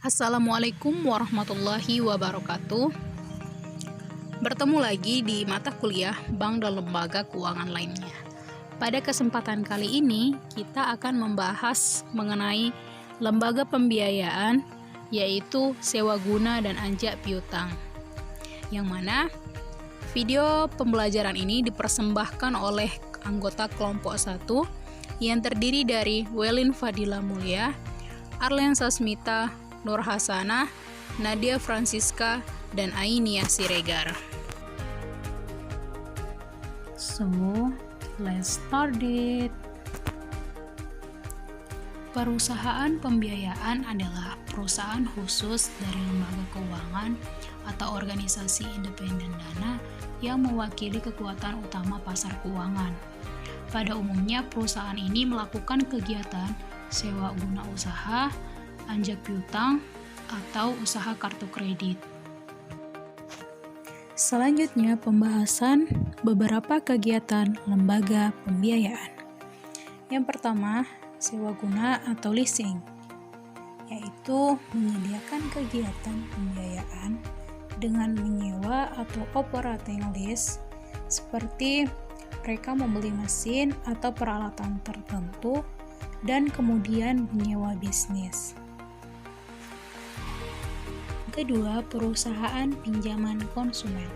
Assalamualaikum warahmatullahi wabarakatuh. Bertemu lagi di mata kuliah Bank dan Lembaga Keuangan lainnya. Pada kesempatan kali ini, kita akan membahas mengenai lembaga pembiayaan, yaitu sewa guna dan anjak piutang. Yang mana video pembelajaran ini dipersembahkan oleh anggota kelompok 1 yang terdiri dari Welin Fadila Mulia, Arlen Sasmita, Nur Hasanah, Nadia Francisca, dan Ainia Siregar. So, let's start it. Perusahaan pembiayaan adalah perusahaan khusus dari lembaga keuangan atau organisasi independen dana yang mewakili kekuatan utama pasar keuangan. Pada umumnya, perusahaan ini melakukan kegiatan sewa guna usaha, anjak piutang, atau usaha kartu kredit. Selanjutnya, pembahasan beberapa kegiatan lembaga pembiayaan. Yang pertama, sewa guna atau leasing, yaitu menyediakan kegiatan pembiayaan dengan menyewa atau operating lease, seperti mereka membeli mesin atau peralatan tertentu dan kemudian menyewa bisnis. Kedua, perusahaan pinjaman konsumen,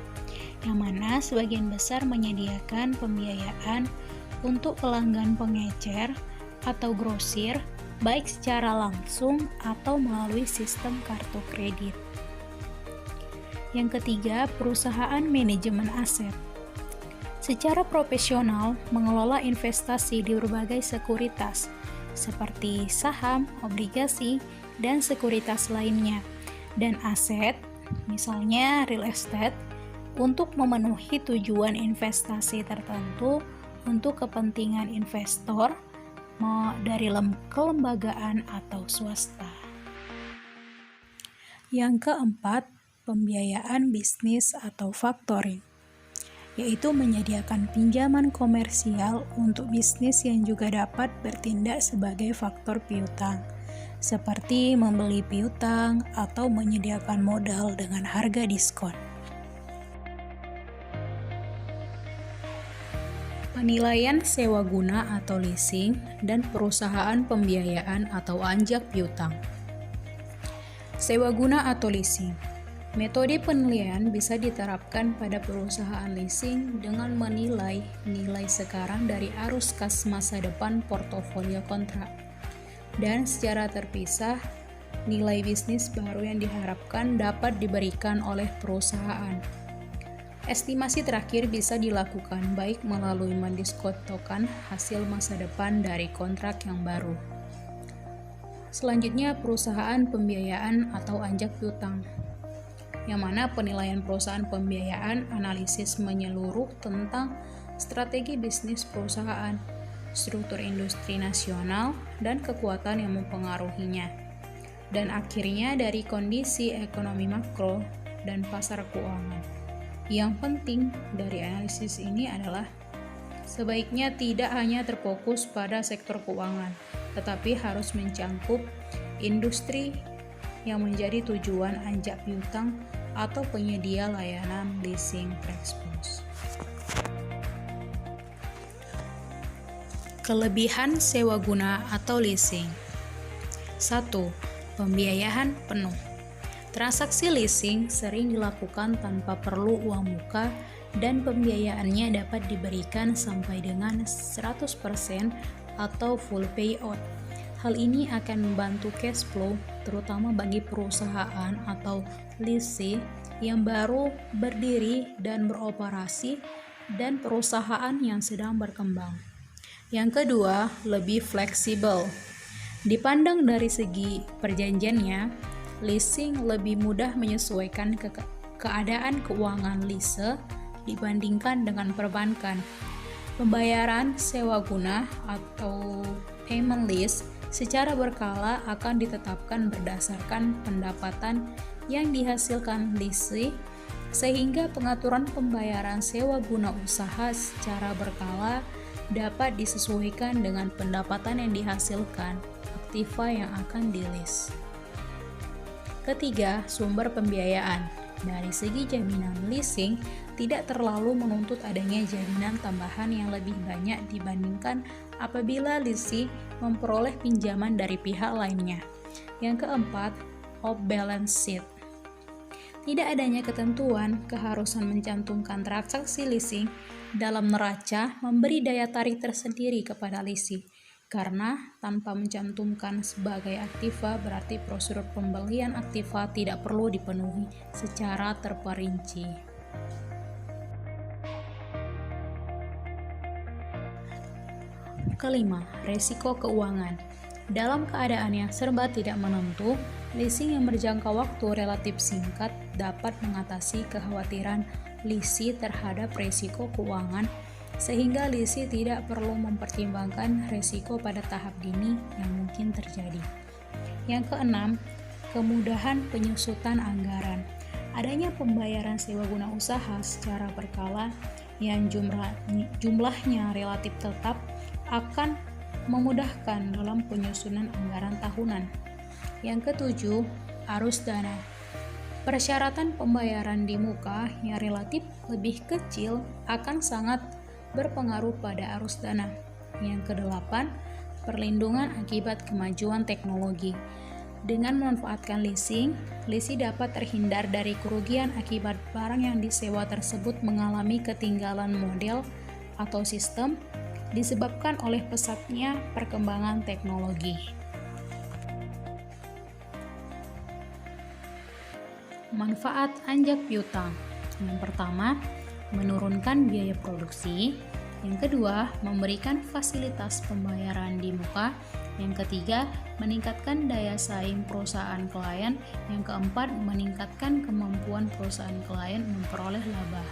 yang mana sebagian besar menyediakan pembiayaan untuk pelanggan pengecer atau grosir, baik secara langsung atau melalui sistem kartu kredit. Yang ketiga, perusahaan manajemen aset. Secara profesional, mengelola investasi di berbagai sekuritas, seperti saham, obligasi, dan sekuritas lainnya, dan aset, misalnya real estate, untuk memenuhi tujuan investasi tertentu untuk kepentingan investor dari kelembagaan atau swasta. Yang keempat, pembiayaan bisnis atau factoring, yaitu menyediakan pinjaman komersial untuk bisnis yang juga dapat bertindak sebagai faktor piutang, seperti membeli piutang atau menyediakan modal dengan harga diskon. Penilaian sewa guna atau leasing dan perusahaan pembiayaan atau anjak piutang. Sewa guna atau leasing. Metode penilaian bisa diterapkan pada perusahaan leasing dengan menilai nilai sekarang dari arus kas masa depan portofolio kontrak, dan secara terpisah, nilai bisnis baru yang diharapkan dapat diberikan oleh perusahaan. Estimasi terakhir bisa dilakukan baik melalui mendiskotokan hasil masa depan dari kontrak yang baru. Selanjutnya, perusahaan pembiayaan atau anjak piutang, yang mana penilaian perusahaan pembiayaan analisis menyeluruh tentang strategi bisnis perusahaan, struktur industri nasional, dan kekuatan yang mempengaruhinya. Dan akhirnya dari kondisi ekonomi makro dan pasar keuangan. Yang penting dari analisis ini adalah sebaiknya tidak hanya terfokus pada sektor keuangan, tetapi harus mencangkup industri yang menjadi tujuan anjak piutang atau penyedia layanan leasing transport. Kelebihan sewa guna atau leasing. 1. Pembiayaan penuh. Transaksi leasing sering dilakukan tanpa perlu uang muka dan pembiayaannya dapat diberikan sampai dengan 100% atau full payout. Hal ini akan membantu cash flow terutama bagi perusahaan atau lessee yang baru berdiri dan beroperasi dan perusahaan yang sedang berkembang. Yang kedua, lebih fleksibel. Dipandang dari segi perjanjiannya, leasing lebih mudah menyesuaikan keadaan keuangan lease dibandingkan dengan perbankan. Pembayaran sewa guna atau payment lease secara berkala akan ditetapkan berdasarkan pendapatan yang dihasilkan lessee, sehingga pengaturan pembayaran sewa guna usaha secara berkala dapat disesuaikan dengan pendapatan yang dihasilkan aktiva yang akan di-lease. Ketiga, sumber pembiayaan. Dari segi jaminan leasing, tidak terlalu menuntut adanya jaminan tambahan yang lebih banyak dibandingkan apabila leasing memperoleh pinjaman dari pihak lainnya. Yang keempat, off-balance sheet. Tidak adanya ketentuan keharusan mencantumkan transaksi leasing dalam neraca memberi daya tarik tersendiri kepada leasing. Karena tanpa mencantumkan sebagai aktiva berarti prosedur pembelian aktiva tidak perlu dipenuhi secara terperinci. Kelima, resiko keuangan. Dalam keadaan yang serba tidak menentu, leasing yang berjangka waktu relatif singkat dapat mengatasi kekhawatiran leasing terhadap resiko keuangan sehingga leasing tidak perlu mempertimbangkan resiko pada tahap dini yang mungkin terjadi. Yang keenam, kemudahan penyusutan anggaran. Adanya pembayaran sewa guna usaha secara berkala yang jumlahnya relatif tetap akan memudahkan dalam penyusunan anggaran tahunan. Yang ketujuh, arus dana. Persyaratan pembayaran di muka yang relatif lebih kecil akan sangat berpengaruh pada arus dana. Yang kedelapan, perlindungan akibat kemajuan teknologi. Dengan memanfaatkan leasing dapat terhindar dari kerugian akibat barang yang disewa tersebut mengalami ketinggalan model atau sistem disebabkan oleh pesatnya perkembangan teknologi. Manfaat anjak piutang. Yang pertama, menurunkan biaya produksi. Yang kedua, memberikan fasilitas pembayaran di muka. Yang ketiga, meningkatkan daya saing perusahaan klien. Yang keempat, meningkatkan kemampuan perusahaan klien memperoleh laba.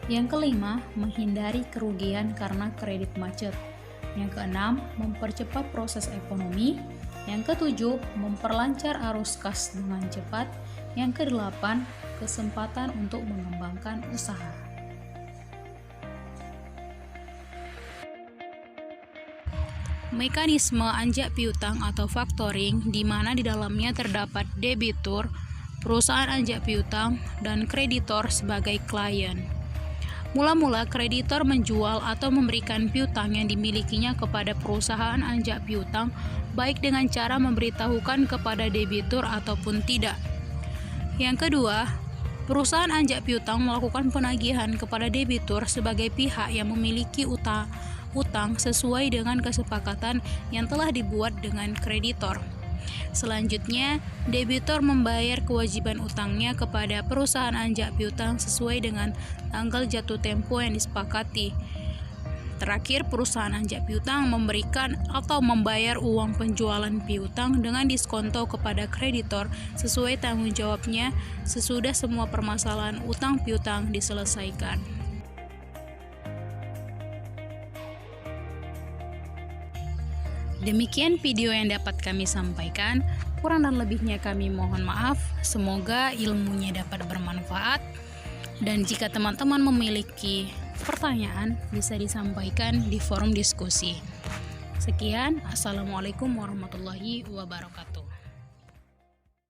Yang kelima, menghindari kerugian karena kredit macet. Yang keenam, mempercepat proses ekonomi. Yang ketujuh, memperlancar arus kas dengan cepat. Yang kedelapan, kesempatan untuk mengembangkan usaha. Mekanisme anjak piutang atau factoring di mana di dalamnya terdapat debitur, perusahaan anjak piutang, dan kreditor sebagai klien. Mula-mula kreditor menjual atau memberikan piutang yang dimilikinya kepada perusahaan anjak piutang baik dengan cara memberitahukan kepada debitur ataupun tidak. Yang kedua, perusahaan anjak piutang melakukan penagihan kepada debitur sebagai pihak yang memiliki utang sesuai dengan kesepakatan yang telah dibuat dengan kreditor. Selanjutnya, debitur membayar kewajiban utangnya kepada perusahaan anjak piutang sesuai dengan tanggal jatuh tempo yang disepakati. Terakhir, perusahaan anjak piutang memberikan atau membayar uang penjualan piutang dengan diskonto kepada kreditor sesuai tanggung jawabnya sesudah semua permasalahan utang piutang diselesaikan. Demikian video yang dapat kami sampaikan. Kurang dan lebihnya kami mohon maaf. Semoga ilmunya dapat bermanfaat. Dan jika teman-teman memiliki pertanyaan, bisa disampaikan di forum diskusi. Sekian, Assalamualaikum warahmatullahi wabarakatuh.